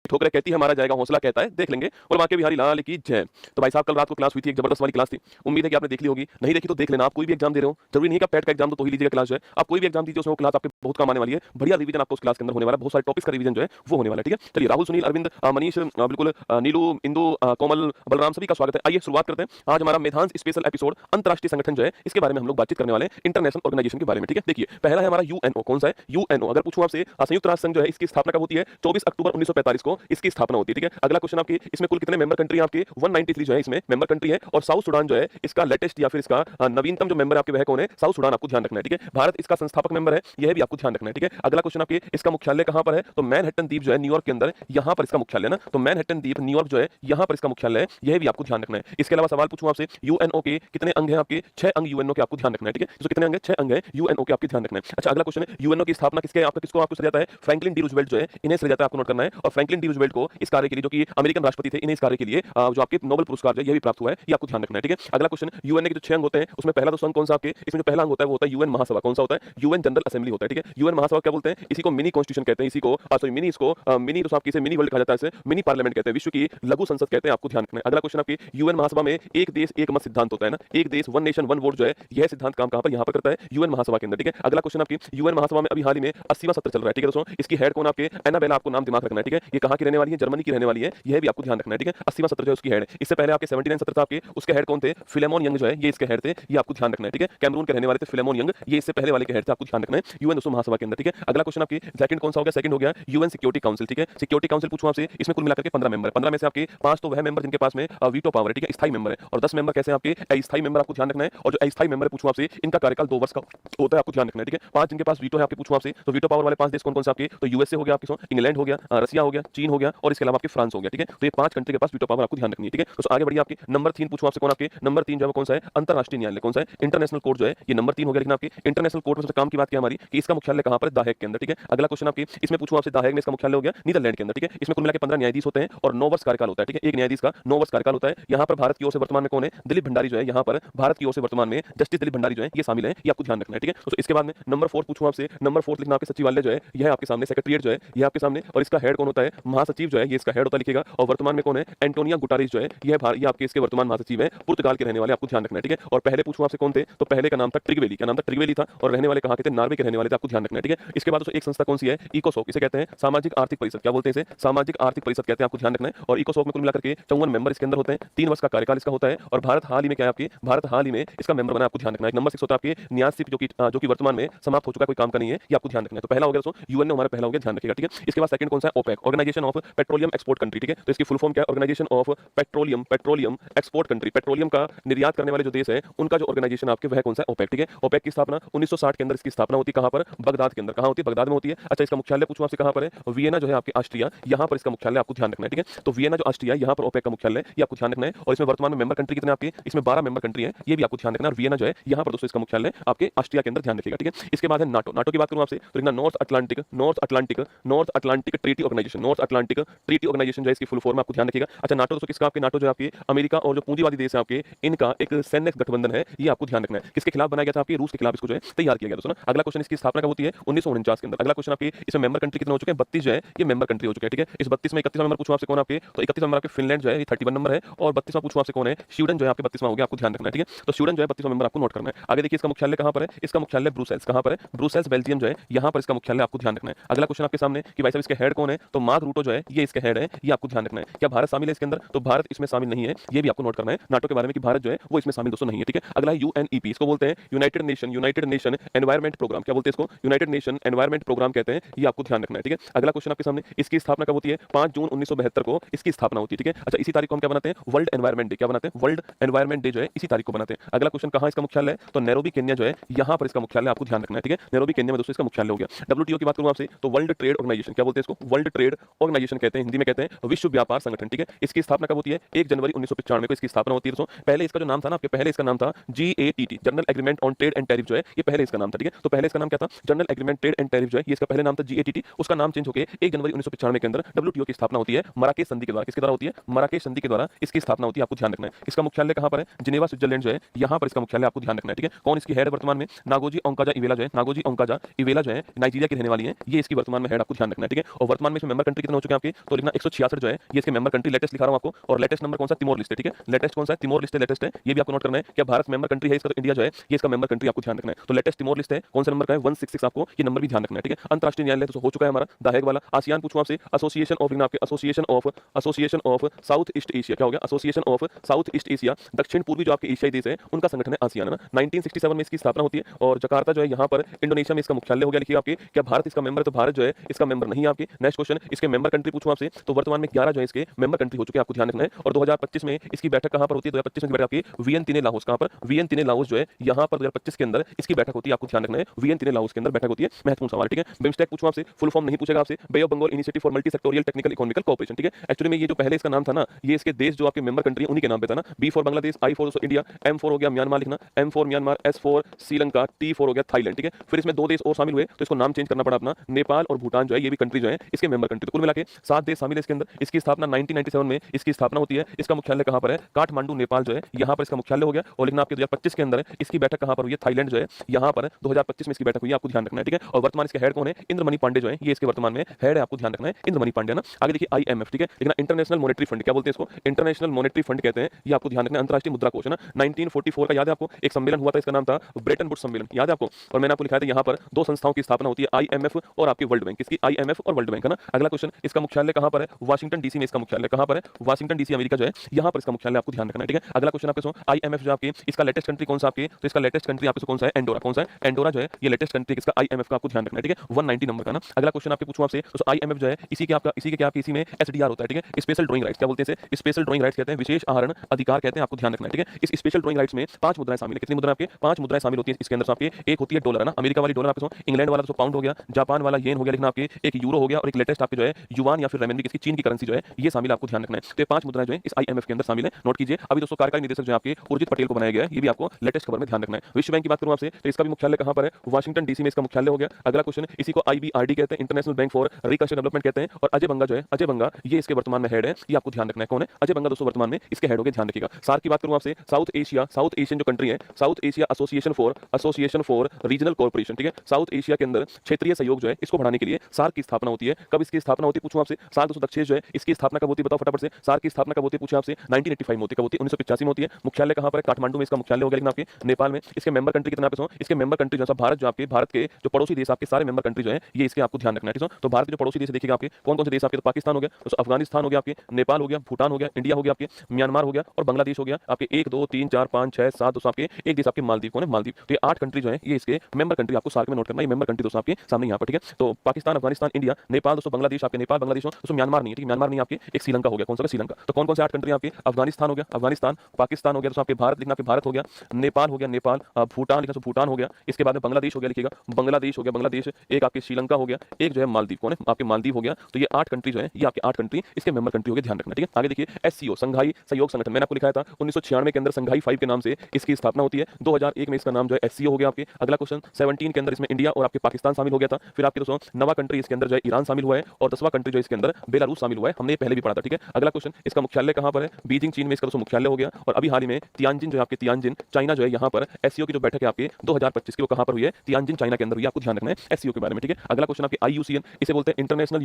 ठोकरें कहती है मारा जाएगा, हौसला कहता है देख लेंगे। और बांके बिहारी लाल की जय। तो भाई साहब कल रात को क्लास हुई थी, एक जबरदस्त वाली क्लास थी। उम्मीद है कि आपने देख ली होगी, नहीं देखी तो देख लेना। आप कोई भी एग्जाम दे रहे हो, जरूरी नहीं कि आप टेट का एग्जाम तो ही लीजिएगा क्लास जो है, आप कोई भी एग्जाम दीजिए उसमें वो क्लास आपके बहुत काम आने वाली है। बढ़िया रिवीजन आपको उस क्लास के अंदर होने वाला है, बहुत सारे टॉपिक्स का रिवीजन जो है वो होने वाला है। ठीक है, चलिए राहुल, सुनील, अरविंद, मनीष, बिल्कुल नीलू, इंदु, कोमल, बलराम, सभी का स्वागत है। आइए शुरुआत करते हैं। आज हमारा मेधांस स्पेशल एपिसोड अंतरराष्ट्रीय संगठन जो है इसके बारे में हम लोग बातचीत करने वाले हैं, इंटरनेशनल ऑर्गेनाइजेशन के बारे में। ठीक है, देखिए पहला है हमारा यूएनओ। कौन सा है? यूएनओ। अगर पूछूं आपसे संयुक्त राष्ट्र संघ जो है इसकी स्थापना कब होती है? 24 अक्टूबर 1945 को इसकी स्थापना होती है। ठीक है, अगला क्वेश्चन आपके इसमें कुल कितने मेंबर कंट्री आपके? 193 जो है इसमें मेंबर कंट्री है। और साउथ सुडान जो है इसका लेटेस्ट या फिर इसका नवीनतम जो मेंबर आपके वह कौन है? साउथ सुडान, आपको ध्यान रखना है। ठीक है, भारत इसका संस्थापक मेंबर है, यह भी आपको ध्यान रखना है। ठीक है, अगला क्वेश्चन आपके इसका मुख्यालय कहां पर है? तो मैनहट्टन द्वीप जो है न्यूयॉर्क के अंदर, यहां पर इसका मुख्यालय है ना, तो मैनहट्टन द्वीप न्यूयॉर्क जो है यहां पर इसका मुख्यालय है, यह भी आपको ध्यान रखना है। इसके अलावा सवाल पूछूं आपसे, यूएनओ के कितने अंग हैं आपके? 6 अंग यूएनओ के आपको ध्यान रखना है। ठीक है, तो कितने अंग हैं? 6 अंग हैं यूएनओ के, आपके ध्यान रखना है। अच्छा, अगला क्वेश्चन है यूएनओ की स्थापना किसके आपको सृजा जाता है? फ्रैंकलिन डी रूजवेल्ट जो है इन्हें सृजा जाता है, आपको नोट करना है। और फ्रैंकलिन डी रूजवेल्ट को इस कार्य के लिए, जो कि अमेरिकन राष्ट्रपति थे, इन्हें इस कार्य के लिए जो आपके नोबेल पुरस्कार जो है यह भी प्राप्त हुआ है, ये आपको ध्यान रखना है। ठीक है, अगला क्वेश्चन, यूएनए के जो 6 अंग होते हैं उसमें पहला तो अंग कौन सा आपके? इसमें जो पहला अंग होता है वो होता है यूएन महासभा। कौन सा होता है? यूएन जनरल असेंबली होता है। ठीक है, यूएन महासभा क्या बोलते हैं? इसी को मिनी कॉन्स्टिट्यूशन कहते हैं, इसी को सॉरी मिनी, इसको मिनी तो आपके मिनी वर्ल्ड कहा जाता है, इसे मिनी पार्लियामेंट कहते हैं, विश्व की लघु संसद कहते हैं, आपको ध्यान रखना है। अगला क्वेश्चन आपके यूएन महासभा में एक देश एक मत सिद्धांत होता है ना, एक देश वन नेशन वन वोट जो है यह सिद्धांत काम कहां पर? यहां पर करता है यूएन महासभा के अंदर। ठीक है, अगला क्वेश्चन आपकी यूएन महासभा में अभी हाल ही में 80वां सत्र चल रहा है। ठीक है दोस्तों, इसकी हेड कौन आपके? एनाबेला, आपको नाम दिमाग रखना है। ठीक है, ये कहां की रहने वाली है? जर्मनी की रहने वाली है, यह भी आपको ध्यान रखना है। ठीक है, 80वां सत्र जो है उसकी हेड। इससे पहले आपके 79 सत्र था आपके, उसके हेड कौन थे? फिलेमोन यंग जो है ये इसके हेड थे, ये आपको ध्यान रखना है। ठीक है, कैमरून के रहने वाले थे फिलेमोन यंग, ये इससे पहले वाले के हेड थे, आपको ध्यान रखना है यूएन दोस्तों महासभा के अंदर। ठीक है, अगला क्वेश्चन आपकी सेकंड कौन सा हो गया? सेकंड हो गया यूएन सिक्योरिटी काउंसिल। ठीक है, सिक्योरिटी काउंसिल पूछूं आपसे, इसमें कुल मिलाकर के 15 मेंबर, 15 में से आपके 5 तो वह मेंबर जिनके पास में वीटो पावर है, ठीक है, स्थायी मेंबर है, और 10 मेंबर कैसे हैं आपके? अस्थायी मेंबर, आपको ध्यान रखना है। और जो अस्थायी मेंबर है पूछूं आपसे, इनका कार्यकाल 2 वर्ष का होता है, आपको ध्यान रखना है। ठीक है, 5 जिनके पास वीटो है आपके, पूछूं आपसे तो वीटो पावर वाले 5 देश कौन-कौन से आपके? तो यूएसए हो गया आपके, इंग्लैंड हो गया, रसिया हो गया, चीन हो गया, और इसके अलावा आपके फ्रांस हो गया। ठीक है, तो ये 5 कंट्री के पास वीटो पावर आपको ध्यान रखनी है। ठीक है, तो आगे बढ़िए, आपके नंबर 3 पूछूं आपसे, कौन आपके? नंबर 3 जो है कौन सा है? अंतरराष्ट्रीय न्यायालय। कौन सा है? इंटरनेशनल कोर्ट जो है ये नंबर 3 हो गया। लेकिन आपके इंटरनेशनल कोर्ट में सबसे काम की बात क्या हमारी कि इसका मुख्यालय कहां पर? द हेग के अंदर। ठीक है, अगला क्वेश्चन आपके इसमें पूछूं आपसे, द हेग में इसका मुख्यालय हो गया नीदरलैंड के अंदर। ठीक है, इसमें कुल मिला के 15 न्यायाधीश होते हैं और 9 वर्ष कार्यकाल होता है। ठीक है, एक न्यायाधीश का 9 वर्ष कार्यकाल होता है। यहां पर भारत की ओर से वर्तमान में कौन है? दिलीप भंडारी जो है, यहां पर भारत की ओर से वर्तमान में जस्टिस दिलीप भंडारी जो है ये शामिल है, ये आपको ध्यान रखना है। ठीक है, तो इसके बाद में नंबर 4 पूछूं आपसे, नंबर 4 लिखना आपके सचिवालय जो है यह आपके सामने, सेक्रेटरीट जो है यह आपके सामने, और इसका हेड कौन होता है? महासचिव जो है ये इसका हेड होता है, लिखिएगा। और वर्तमान में कौन है? एंटोनियो गुटारेस जो है ये आपके इसके वर्तमान महासचिव है, पुर्तगाल के रहने वाले, आपको ध्यान रखना है। ठीक है, और पहले पूछूं आपसे कौन थे? तो पहले का नाम था ट्रिगवेली। क्या नाम था? ट्रिगवेली था, और रहने वाले कहां के थे? नॉर्वे के रहने वाले थे, आपको ध्यान रखना है। ठीक है, इसके बाद एक संस्था कौन सी है? इकोसॉक, इसे कहते हैं सामाजिक आर्थिक परिषद। क्या बोलते हैं इसे? सामाजिक आर्थिक परिषद कहते हैं, आपको ध्यान रखना है। और इकोसॉक में कुल मिलाकर के 54 मेंबर इसके अंदर होते हैं, 3 वर्ष का कार्यकाल इसका होता है। और भारत हाल ही में क्या है आपके? भारत हाल ही में इसका मेंबर बना, आपको ध्यान रखना है। नंबर 6 होता है आपके न्यासिप, जो कि वर्तमान में समाप्त हो चुका है, कोई काम का नहीं है, ये आपको ध्यान रखना है। तो पहला हो गया दोस्तों यूएनओ, हमारा पहला हो गया, ध्यान रखिएगा। ठीक है, इसके बाद सेकंड कौन सा है? OPEC, organisation of petroleum export country. ठीक है, तो इसकी फुल फॉर्म क्या है? Organisation of petroleum export country. Petroleum का निर्यात करने वाले जो देश है उनका जो ऑर्गेनाइजेशन आपके वह कौन सा है? ओपेक। ठीक है, ओपेक की स्थापना 1960 के अंदर इसकी स्थापना होती है, कहां पर? बगदाद के अंदर। कहां होती है? बगदाद में होती है। अच्छा, इसका मुख्यालय पूछूं आपसे कहां पर है? वियना जो है आपके ऑस्ट्रिया, यहां पर इसका मुख्यालय, आपको ध्यान रखना है। ठीक है, तो वियना जो ऑस्ट्रिया, यहां पर ओपेक का मुख्यालय, ये आपको ध्यान रखना है। और इसमें वर्तमान में मेंबर कंट्री कितने आपके? इसमें 12 मेंबर कंट्री है, ये भी आपको ध्यान रखना है। और वियना जो है यहां पर दोस्तों इसका मुख्यालय आपके ऑस्ट्रिया के अंदर, ध्यान रखिएगा। ठीक है, इसके बाद है नाटो। नाटो की बात करूं आपसे तो लिखना North Atlantic treaty organisation. North Atlantic treaty organisation जो है इसकी फुल फॉर्म आपको ध्यान रखिएगा। अच्छा, नाटो दोस्तों किसका? आपके नाटो जो आपके अमेरिका और जो पूंजीवादी देश है आपके, इनका एक सैन्य गठबंधन है, ये आपको ध्यान रखना है। किसके खिलाफ बनाया गया था? आपके रूस के खिलाफ इसको जो है तैयार किया गया दोस्तों ना। अगला क्वेश्चन, इसकी स्थापना कब होती है? 1949 के अंदर। अगला क्वेश्चन आपके इसमें मेंबर कंट्री कितने हो चुके हैं? 32 जो है ये मेंबर कंट्री हो चुके हैं। ठीक है, इस 32 में 31वां मेंबर पूछूं आपसे कौन आपके? तो 31वां मेंबर आपके फिनलैंड जो है ये 31 नंबर है। और 32वां पूछूं आपसे कौन है? स्वीडन जो है आपके 32वां हो गया, आपको ध्यान रखना है। ठीक है, तो स्वीडन जो है 32वां मेंबर, आपको नोट करना है। आगे देखिए, इसका मुख्यालय कहां पर है? इसका मुख्यालय ब्रुसेल्स। कहां पर है? ब्रुसेल्स बेल्जियम जो है यहां पर इसका मुख्यालय, आपको ध्यान रखना है। अगला क्वेश्चन आपके सामने कि भाई साहब इसके हेड कौन है? तो मार्क रूटो जो है ये इसके हेड है, ये आपको ध्यान रखना है। क्या भारत शामिल है इसके अंदर? तो भारत इसमें शामिल नहीं है, ये भी आपको नोट करना है नाटो के बारे में कि भारत जो है वो इसमें शामिल दोस्तों नहीं है। ठीक है, अगला है यूएनईपी, इसको बोलते हैं यूनाइटेड नेशन एनवायरमेंट प्रोग्राम। क्या बोलते हैं इसको? यूनाइटेड नेशन एनवायरमेंट प्रोग्राम कहते हैं, ये आपको ध्यान रखना है। ठीक है, अगला क्वेश्चन आपके सामने, इसकी स्थापना कब होती है? 5 जून 1972 को इसकी स्थापना होती है। ठीक है, अच्छा, इसी तारीख को हम क्या बनाते हैं? World environment day. क्या बनाते हैं? वर्ल्ड एनवायरमेंट डे जो है इसी तारीख को बनाते हैं। अगला क्वेश्चन, कहां इसका मुख्यालय है? तो नैरोबी केन्या जो है यहां पर इसका मुख्यालय, आपको ध्यान रखना है। ठीक है, नैरोबी केन्या में दोस्तों इसका मुख्यालय हो गया। डब्ल्यूटीओ की बात करूं आपसे तो वर्ल्ड ट्रेड ऑर्गेनाइजेशन। क्या बोलते हैं इसको? वर्ल्ड ट्रेड ऑर्गेनाइजेशन कहते हैं, हिंदी में कहते हैं विश्व व्यापार संगठन। ठीक है, इसकी स्थापना कब होती है? 1 जनवरी 1995 को इसकी स्थापना होती है दोस्तों। पहले इसका जो नाम था ना आपके, पहले इसका नाम था GATT, general agreement on trade and tariff जो है ये पहले इसका नाम था। ठीक है, तो पहले इसका नाम क्या था? General agreement trade and tariff जो है ये इसका पहले नाम था GATT। उसका नाम चेंज होकर 1 जनवरी 1995 के अंदर डब्ल्यूटीओ की स्थापना होती है मराकेश संधि के द्वारा। किसके द्वारा होती है? मराकेश संधि के द्वारा इसकी स्थापना होती है, आपको ध्यान रखना है। इसका मुख्यालय कहां पर है? जिनेवा स्विट्जरलैंड जो है यहां पर इसका मुख्यालय, आपको ध्यान रखना है। ठीक है, कौन इसकी हेड है वर्तमान में? नागोजी ओंकाजा इवेला जो है, नागोजी ओंकाजा इवेला जो है नाइजीरिया की रहने वाली है, ये इसकी वर्तमान में हेड, आपको ध्यान रखना है। ठीक है, और वर्तमान में इसमें मेंबर कंट्री कितने हो चुके हैं आपके, तो लिखना 166 जो है ये इसके मेंबर कंट्री लेटेस्ट लिखा रहा हूं आपको, और लेटेस्ट नंबर कौन सा, तिमोर लिस्ट है, ठीक है, लेटेस्ट कौन सा है, तिमोर लिस्ट है, लेटेस्ट है, ये भी आपको नोट करना है। क्या भारत मेंबर कंट्री है इसका, तो इंडिया जो है ये इसका मेंबर कंट्री आपको ध्यान रखना है। तो लेटेस्ट तिमोर लिस्ट है, कौन सा नंबर का है, 166, आपको ये नंबर भी ध्यान रखना है, ठीक है। अंतरराष्ट्रीय न्यायालय तो हो चुका है हमारा, द हेग वाला। आसियान पूछूं आपसे, एसोसिएशन ऑफ, लिखना आपके association of south east Asia, क्या हो गया, association of south east Asia, दक्षिण पूर्वी जो आपके एशियाई देश है उनका संगठन है आसियान, है ना। 1967 में इसकी स्थापना होती है, और जकार्ता जो है यहाँ पर इंडोनेशिया में इसका मुख्यालय हो गया। लिखिए आपके, क्या भारत इसका मेंबर है, तो भारत जो है इसका मेंबर नहीं है आपके। नेक्स्ट क्वेश्चन, इसके मेंबर कंट्री पूछूं आपसे, तो वर्तमान में 11 जो है इसके मेंबर कंट्री हो चुके हैं, आपको ध्यान रखना है। और 2025 में इसकी बैठक कहां पर होती है, 2025 में बैठक आपकी वियंतिने लाओस, कहां पर, वियंतिने लाओस जो है यहाँ पर 2025 के अंदर इसकी बैठक होती है, आपको ध्यान रखना है, वियंतिने लाओस के अंदर बैठक होती है। महत्वपूर्ण सवाल, ठीक है। बिम्स्टेक पूछूं आपसे, फुल फॉर्म नहीं पूछेगा आपसे, bay of Bengal initiative for multi sectoral technical economical cooperation, ठीक है। एक्चुअली में ये जो पहले इसका नाम था ना, ये इसके देश जो आपके मेंबर कंट्री है उन्हीं के नाम पे था ना। B for Bangladesh, I for India, M for हो गया म्यांमार, लिखना M for Myanmar, S for Sri Lanka, T for हो गया थाईलैंड, ठीक है। फिर इसमें 2 देश और शामिल हुए, तो इसको नाम चेंज करना पड़ा अपना, नेपाल और भूटान जो है ये भी कंट्री जो है इसके मेंबर कंट्री। तो कुल मिला के 7 देश शामिल है इसके अंदर। इसकी स्थापना 1997 में इसकी स्थापना होती है। इसका मुख्यालय कहां पर है, काठमांडू नेपाल जो है यहाँ पर इसका मुख्यालय हो गया। और लिखना आपके 2025 के अंदर इसकी बैठक कहां पर हुई है, थाईलैंड जो है यहाँ पर 2025 में इसकी बैठक हुई है, आपको ध्यान रखना है, ठीक है। और वर्तमान इसके हेड कौन है, इंद्रमणि पांडे जो है ये इसके वर्तमान में हेड है, आपको ध्यान रखना है, इंद्रमणि पांडे ना। आगे देखिए IMF, ठीक है, लिखना इंटरनेशनल मॉनेटरी फंड, क्या बोलते हैं इसको, इंटरनेशनल मॉनेटरी फंड कहते हैं, ये आपको ध्यान रखना है। अंतरराष्ट्रीय मुद्रा कोष है ना, 1944 का याद है आपको, एक सम्मेलन हुआ था, इसका नाम था ब्रेटन वुड्स सम्मेलन, याद है आपको। और मैंने आपको लिखा था यहाँ पर 2 संस्थाओं की स्थापना होती है, IMF और आपकी वर्ल्ड बैंक, किसकी, IMF और वर्ल्ड बैंक, है ना। अगला क्वेश्चन, इसका मुख्यालय कहां पर है, वाशिंगटन डीसी में इसका मुख्यालय कहां पर है, वाशिंगटन डीसी अमेरिका जो है यहाँ पर इसका मुख्यालय, आपको ध्यान रखना है, ठीक है। अगला क्वेश्चन आपके IMF जो आपके इसका लेटेस्ट कंट्री कौन सा आपके, तो इसका लेटेस्ट कंट्री आपके कौन सा है, एंडोरा, कौन सा है, एंडोरा जो है ये लेटेस्ट कंट्री किसका, IMF का, आपको ध्यान रखना है, ठीक है। 190 नंबर का ना। अगला क्वेश्चन आपके पूछूं आपसे, तो IMF जो है इसी के क्या इसी में SDR होता है, ठीक है, स्पेशल ड्राइंग राइट्स, क्या बोलते हैं इसे, स्पेशल ड्राइंग राइट्स कहते हैं, विशेष आहरण अधिकार कहते हैं, आपको ध्यान रखना है, ठीक है। इस स्पेशल ड्राइंग राइट्स में 5 मुद्राएं शामिल है, कितनी मुद्राएं आपके, 5 मुद्राएं शामिल होती है इसके अंदर। आपके एक होती है डॉलर, है ना, अमेरिका वाली डॉलर, आपके इंग्लैंड वाला तो पाउंड हो गया, जापान वाला येन हो गया, लिखना आपके एक यूरो हो गया, और एक लेटेस्ट आपके जो है युआन या फिर रेमनबी, किसकी, चीन की करेंसी जो है ये शामिल, आपको ध्यान रखना है। तो 5 मुद्राएं जो है इस IMF के अंदर शामिल है, नोट कीजिए। अभी दोस्तों कार्यकारी निदेशक जो आपके उर्जित पटेल को बनाया गया है, ये भी आपको लेटेस्ट खबर में ध्यान रखना है। विश्व बैंक की बात करूं आपसे, तो इसका भी मुख्यालय कहां पर है, वाशिंगटन डीसी में इसका मुख्यालय हो गया। अगला क्वेश्चन, इसी को IBRD कहते हैं, international bank for reconstruction development कहते हैं। और अजय बंगा जो है, अजय बंगा ये इसके वर्तमान में हेड है, ये आपको ध्यान रखना है, कौन है, अजय बंगा दोस्तों वर्तमान में इसके हेड हो गए, ध्यान रखिएगा। सार्क की बात करूं आपसे, साउथ एशियन जो कंट्री है, south Asia association for regional corporation, ठीक है। साउथ एशिया के अंदर क्षेत्रीय सहयोग जो है इसको बढ़ाने के लिए सार्क की स्थापना होती है। कब इसकी स्थापना होती है पूछूं आपसे, सार्क दोस्तों दक्षेश जो है इसकी स्थापना कब होती है, बताओ फटाफट से। सार्क की स्थापना कब होती है पूछे आपसे, 1985 में होती है, कब होती है, 1985 में होती है। मुख्यालय कहां पर है, काठमांडू में इसका मुख्यालय हो गया, लेकिन आपके नेपाल में। इसके मेंबर कंट्री कितना आपके, इसके मेंबर कंट्री जैसा भारत जो आपके, भारत के जो पड़ोसी देश आपके सारे मेंबर कंट्री जो है ये इसके आपको ध्यान रखना है, ठीक है। तो भारत के जो पड़ोसी देश देखिएगा आपके कौन कौन से देश आपके, तो पाकिस्तान हो गया, तो अफगानिस्तान हो गया आपके, नेपाल हो गया, भूटान हो गया, इंडिया हो गया आपके, म्यांमार हो गया, और बांग्लादेश हो गया आपके। 1 2 3 4 5 6 7 दोस्तों आपके एक देश आपके मालदीव, कौन है, मालदीव। तो ये 8 कंट्री जो है ये इसके मेंबर कंट्री, आपको सार्क में नोट करना है, ये मेंबर कंट्री दोस्तों आपके सामने यहाँ पर, ठीक है। तो पाकिस्तान, अफगानिस्तान, इंडिया, नेपाल दोस्तों, बांग्लादेश आपके, नेपाल बांग्लादेश दोस्तों, म्यांमार नहीं है, ठीक है, म्यांमार नहीं आपके, एक श्रीलंका हो गया, कौन सा, श्रीलंका। तो कौन कौन से 8 कंट्री आपके, अफगानिस्तान हो गया, अफगानिस्तान, पाकिस्तान हो गया दोस्तों आपके, भारत लिखना आपके, भारत हो गया, नेपाल हो गया, नेपाल, भूटान लिखना, भूटान हो गया, इसके बाद में बांग्लादेश हो गया, लिखिएगा बांग्लादेश हो गया, बांग्लादेश, एक आपके श्रीलंका हो गया, एक जो है मालदीव, कौन है, आपके मालदीव हो गया। तो ये 8 कंट्री जो है ये आपके 8 कंट्री इसके मेंबर कंट्री हो गए, ध्यान रखना, ठीक है। आगे देखिए SCO, संघाई सहयोग संगठन, मैंने आपको लिखाया था 1996 के अंदर संघाई 5 के नाम से इसकी स्थापना होती है। 2001 में इसका नाम जो है SCO हो गया आपके। अगला क्वेश्चन, 17 के अंदर इसमें इंडिया और आपके पाकिस्तान शामिल हो गया था। फिर आपके दोस्तों 9वां कंट्री इसके अंदर जो है ईरान शामिल हुआ है, और 10वां कंट्री जो इसके अंदर बेलारूस शामिल हुआ है, हमने पहले भी पढ़ा था, ठीक है। अगला क्वेश्चन, इसका मुख्यालय कहां पर है, बीजिंग चीन में इसका दोस्तों मुख्यालय हो गया। और अभी हाल ही में तियानजिन जो है आपके, तियानजिन चाइना जो है यहाँ पर SCO की जो बैठक है आपके 2025 की वो कहां पर हुई है, तियानजिन चाइना के अंदर हुई है, आपको ध्यान रखना है SCO के बारे में, ठीक है। अगला क्वेश्चन आपके IUCN, इसे बोलते हैं international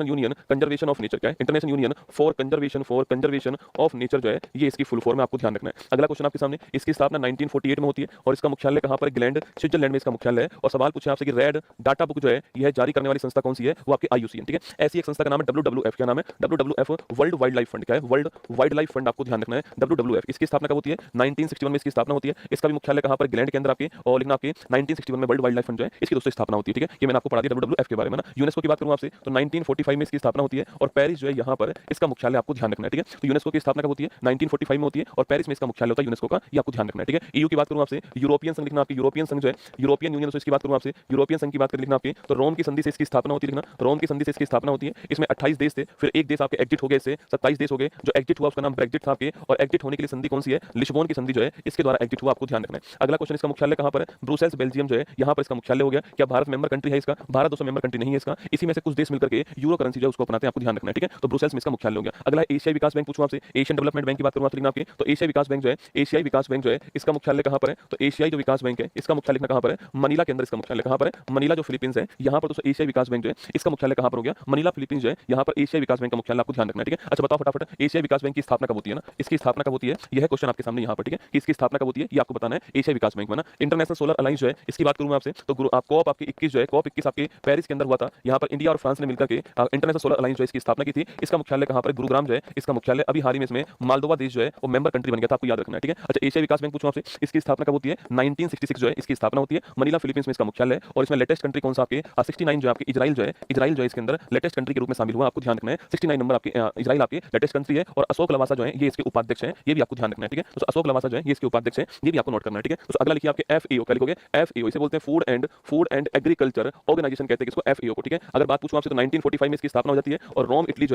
union conservation of nature, क्या है, international union for conservation of nature जो है ये इसकी फुल फॉर्म है, आपको ध्यान रखना है। अगला क्वेश्चन आपके सामने, इसकी स्थापना 1948 में होती है, और इसका मुख्यालय कहां पर, ग्लैंड, स्विट्जरलैंड में इसका मुख्यालय है। और सवाल पूछे आपसे कि रेड डाटा बुक जो है यह जारी करने वाली संस्था कौन सी है, वो आपकी IUCN, ठीक है। ऐसी एक संस्था का नाम है WWF, क्या नाम है, WWF, world wild life fund, क्या है, वर्ल्ड वाइल्ड लाइफ फंड, आपको ध्यान रखना है WWF। इसकी स्थापना कब होती है, 1961 में इसकी स्थापना होती है। इसका भी मुख्यालय कहां पर, ग्लैंड के अंदर आपके, और लिखना आपके 1961 में वर्ल्ड वाइल्ड लाइफ फंड जो है इसकी दोस्तों स्थापना होती है, ठीक है। ये मैंने आपको पढ़ा दिया WWF के बारे में ना। यूनेस्को की बात करूं आपसे, तो 1945 में इसकी स्थापना होती है, और पेरिस जो है यहाँ पर इसका मुख्यालय, आपको ध्यान रखना है, ठीक है। तो यूनेस्को की स्थापना कब होती है, 1945 में होती है, और पेरिस में इसका मुख्यालय होता है यूनेस्को का, ये आपको ध्यान रखना है, ठीक है। EU की बात करूं आपसे, यूरोपियन संघ, लिखना आपके यूरोपियन संघ जो है, यूरोपियन यूनियन, इसकी बात करूं आपसे, यूरोपियन संघ की बात कर लिखना आपके, तो रोम की संधि से इसकी स्थापना होती है, लिखना रोम की संधि से इसकी स्थापना होती है। इसमें 28 देश थे, फिर एक देश आपके एग्जिट हो गए, इससे 27 देश हो गए। जो एग्जिट हुआ उसका नाम ब्रेक्जिट था आपके, और एग्जिट होने के लिए संधि कौन सी है, लिस्बोन की संधि जो है इसके द्वारा एग्जिट हुआ, आपको ध्यान रखना है। अगला क्वेश्चन, इसका मुख्यालय कहां पर है, ब्रुसेल्स, बेल्जियम जो है यहाँ पर इसका मुख्यालय हो गया। क्या भारत मेंबर कंट्री है इसका, भारत दोस्तों मेंबर कंट्री नहीं है इसका, इसी में से कुछ देश मिलकर के यूरो करेंसी जो है उसको अपनाते हैं, आपको ध्यान रखना है, ठीक है। तो ब्रुसेल्स में इसका मुख्यालय हो गया। अगला एशियाई विकास बैंक पूछूं आपसे, एशियन डेवलपमेंट बैंक की बात करूं आपसे, आपके तो एशियाई विकास बैंक जो है, एशियाई विकास बैंक जो है इसका मुख्यालय कहां पर है, तो एशियाई जो विकास बैंक है इसका मुख्यालय कहां पर है, मनीला के अंदर इसका मुख्यालय कहां पर है, मनीला जो फिलीपींस है यहाँ पर दोस्तों एशियाई विकास बैंक जो है इसका मुख्यालय कहां पर हो गया, मनीला फिलीपींस जो है यहाँ पर एशियाई विकास बैंक का मुख्यालय आपको ध्यान रखना है, ठीक है। अच्छा बताओ फटाफट, एशियाई विकास बैंक की स्थापना कब होती है ना, इसकी स्थापना कब होती है, यह क्वेश्चन आपके सामने यहाँ पर, ठीक है, कि इसकी स्थापना कब होती है ये आपको बताना है एशियाई विकास बैंक में ना। इंटरनेशनल सोलर अलायंस जो है इसकी बात करूँ मैं आपसे, तो कॉप आपकी 21 जो है, कॉप 21 आपके पेरिस के अंदर हुआ था। यहाँ पर इंडिया और फ्रांस ने मिलकर के इंटरनेशनल सोलर अलायंस जो है इसकी स्थापना की थी। इसका मुख्यालय कहाँ पर, गुरुग्राम जो है इसका मुख्यालय। अभी हाल ही में इसमें मालदोवा देश जो है वो मेंबर कंट्री बन गया था, आपको याद रखना है, ठीक है। अच्छा एशियाई विकास बैंक पूछूं आपसे, इसकी स्थापना कब होती है, 1966 जो है इसकी स्थापना होती है। मनीला फिलीपींस में इसका मुख्यालय है। और इसमें लेटेस्ट कंट्री कौन सा आपके 69 जो आपके इजराइल जो है, इजराइल जो है इसके अंदर लेटेस्ट कंट्री के रूप में शामिल हुआ, आपको ध्यान रखना है। 69 नंबर आपके इजराइल आपके लेटेस्ट कंट्री है। और अशोक लवासा जो है ये इसके उपाध्यक्ष है, ये भी आपको ध्यान रखना है, ठीक है। तो अशोक लवासा जो है ये इसके उपाध्यक्ष है, ये भी आपको नोट करना है, ठीक है। तो अगला लिखिए आपके FAO, क्या लिखोगे, FAO, इसे बोलते हैं फूड एंड एग्रीकल्चर ऑर्गेनाइजेशन कहते हैं इसको, FAO को, ठीक है। अगर बात पूछूं आपसे तो 1945 में इसकी स्थापना हो जाती है। और रोम इटली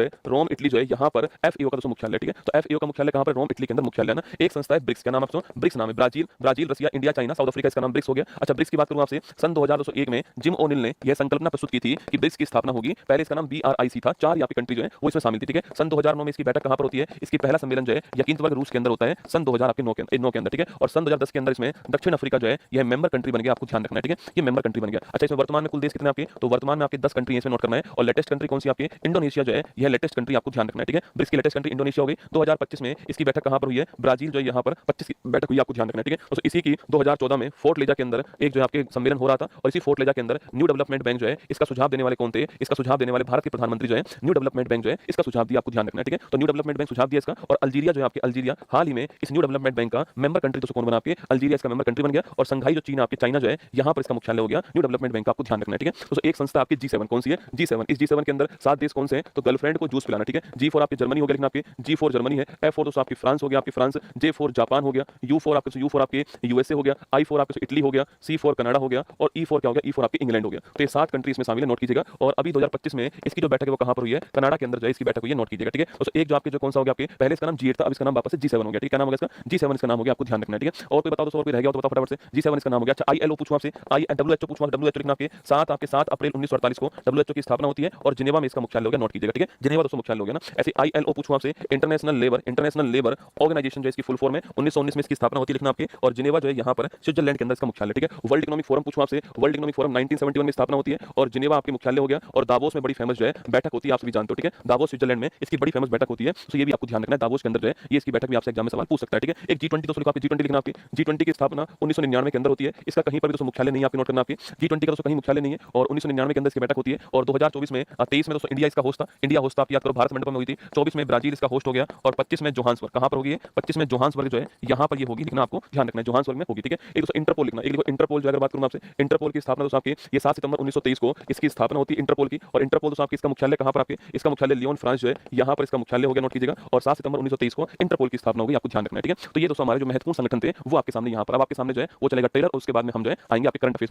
जो है यहाँ पर FAO का दोस्तों मुख्यालय, ठीक है। तो FAO का मुख्यालय कहाँ पर, रोम इटली के अंदर मुख्यालय है ना। एक संस्था है ब्रिक्स, क्या नाम है, ब्रिक्स नाम है, Brazil Russia India China South Africa, इसका नाम ब्रिक्स हो गया। अच्छा ब्रिक्स की बात करूं आपसे, सन 2001 में जिम ओनिल ने यह संकल्पना प्रस्तुत की थी कि ब्रिक्स की स्थापना होगी। पहले इसका नाम BRIC था, 4 यहाँ पे कंट्री जो है वो इसमें शामिल थी, ठीक है। सन 2009 में इसकी बैठक कहाँ पर होती है, इसकी पहला सम्मेलन जो है यकीनतबर्ग रूस के अंदर होता है, सन 2009 के अंदर, ठीक है। और सन 2010 के अंदर इसमें दक्षिण अफ्रीका जो है यह मेंबर कंट्री बन गया, आपको ध्यान रखना है, ठीक है, ये मेंबर कंट्री बन गया। अच्छा इसमें वर्तमान में कुल देश कितने आपके, तो वर्तमान में आपके 10 कंट्री इसमें नोट करना है। और लेटेस्ट कंट्री कौन सी आपकी, इंडोनेशिया जो है यह लेटेस्ट कंट्री, आपको ध्यान रखना है, ठीक है। ब्रिक्स की लेटेस्ट कंट्री इंडोनेशिया हो गई। 2025 में इसकी बैठक कहाँ पर हुई है, ब्राजील जो है यहाँ पर 25 की बैठक हुई, आपको ध्यान रखना है, ठीक है। तो इसी की 2014 में फोर्ट लेजा के अंदर एक जो आपके सम्मेलन हो रहा था। और इसी फोर्ट लेजा के अंदर न्यू डेवलपमेंट बैंक जो है इसका सुझाव देने वाले कौन थे, इसका सुझाव देने वाले भारत के प्रधानमंत्री जो है न्यू डेवलपमेंट बैंक जो है इसका सुझाव दिया, आपको ध्यान रखना है, ठीक है। तो न्यू डेवलपमेंट बैंक सुझाव दिया इसका। और अल्जीरिया जो है आपके, अल्जीरिया हाल ही में इस न्यू डेवलपमेंट बैंक का मेंबर कंट्री तो कौन बना आपके, अल्जीरिया इसका मेंबर कंट्री बन गया। और संघाई जो चीन आपके, चाइना जो है यहाँ पर इसका मुख्यालय हो गया न्यू डेवलपमेंट बैंक का, आपको ध्यान रखना है, ठीक है। तो एक संस्था आपकी G7 कौन सी है, G7, इस G7 के अंदर 7 देश कौन से हैं, तो गर्लफ्रेंड को जूस पिलाना, ठीक है। G4 आपकी जर्मनी हो गया, लेकिन आपकी G4 जर्मनी है। F4 दोस्तों आपकी फ्रांस हो गया, आपकी फ्रांस। J4 जापान हो गया। U4 आपके USA हो गया। I4 आपके इटली हो गया। C4 कनाडा हो गया। और E4 क्या हो गया, E4 आपकी इंग्लैंड हो गया। तो ये 7 कंट्री इसमें शामिल है, नोट कीजिएगा। और अभी 2025 में इसकी जो बैठक है वो कहां पर हुई है, कनाडा के अंदर जो है इसकी बैठक हुई है, नोट कीजिएगा, ठीक है। तो एक जो आपके जो कौन सा हो गया आपके, पहले इसका नाम G8 था, अब इसका नाम वापस से G7 हो गया, ठीक है। क्या नाम हो गया इसका, G7 इसका नाम हो गया, आपको ध्यान रखना है, ठीक है। और कोई बताओ दोस्तों, और कोई रह गया तो बताओ फटाफट से। G7 इसका नाम हो गया। अच्छा ILO पूछूं आपसे, WHO पूछूं, WHO लिखना आपके 7 अप्रैल 1948 को WHO की स्थापना होती है। और जिनेवा में इसका मुख्यालय हो गया, नोट कीजिएगा, ठीक है। जिनेवा दोस्तों मुख्यालय हो गया ना। ऐसे ILO पूछूं आपसे, इंटरनेशनल लेबर ऑर्गेनाइजेशन जो इसकी फुल फॉर्म है, 1919 में इसकी स्थापना होती है, लिखना आपके। और जिनेवा जो है यहाँ पर स्विट्जरलैंड के अंदर इसका मुख्यालय, ठीक है। वर्ल्ड इकोनॉमिक फोरम पूछूं आपसे, वर्ल्ड इकोनॉमिक फोरम 1971 में स्थापना होती है। और जिनेवा आपके मुख्यालय हो गया। और दावोस में बड़ी फेमस जो है बैठक होती है, आप सभी जानते हो, ठीक है। दावोस स्विट्जरलैंड में इसकी बड़ी फेमस बैठक होती है, तो ये भी आपको ध्यान रखना है। दावोस के अंदर जो है ये इसकी बैठक भी आपसे एग्जाम में सवाल पूछ सकता है, ठीक है। एक G20 दोस्तों लिखो आपके, G20 लिखना आपके। G20 की स्थापना 1999 के अंदर होती है। इसका कहीं पर भी दोस्तों मुख्यालय नहीं है, आपको नोट करना आपके। G20 का दोस्तों कहीं मुख्यालय नहीं है। और 1999 के अंदर इसकी बैठक होती है। और 2024 में 23 में दोस्तों इंडिया इसका होस्ट था, आप याद करो, भारत मंडपम में हुई थी। 24 में ब्राजील इसका होस्ट हो गया। और 25 में जोहान्सबर्ग, कहां पर होगी, 25 में जोहान्सबर्ग जो है यहाँ पर ये होगी, लिखना आपको ध्यान रखना है, जोहान्सबर्ग में होगी, ठीक है। एक दोस्तों इंटरपोल लिखना, एक लिखो इंटरपोल जो, अगर बात करूं आपसे, इंटरपोल की स्थापना दोस्तों आपकी ये 7 सितंबर 1923 को इसकी स्थापना होती है इंटरपोल की। और इंटरपोल दोस्तों आपकी इसका मुख्यालय कहां पर आपके, इसका मुख्यालय लियोन फ्रांस जो है यहाँ पर इसका मुख्यालय हो गया, नोट कीजिएगा। और 7 सितंबर 1923 को इंटरपोल की स्थापना होगी, आपको ध्यान रखना है, ठीक है। तो ये दोस्तों हमारे जो महत्वपूर्ण संगठन थे वो आपके सामने यहाँ पर, अब आपके सामने जो है वो चलेगा ट्रेलर, और उसके बाद में हम जो है आएंगे आपके करंट अफेयर्स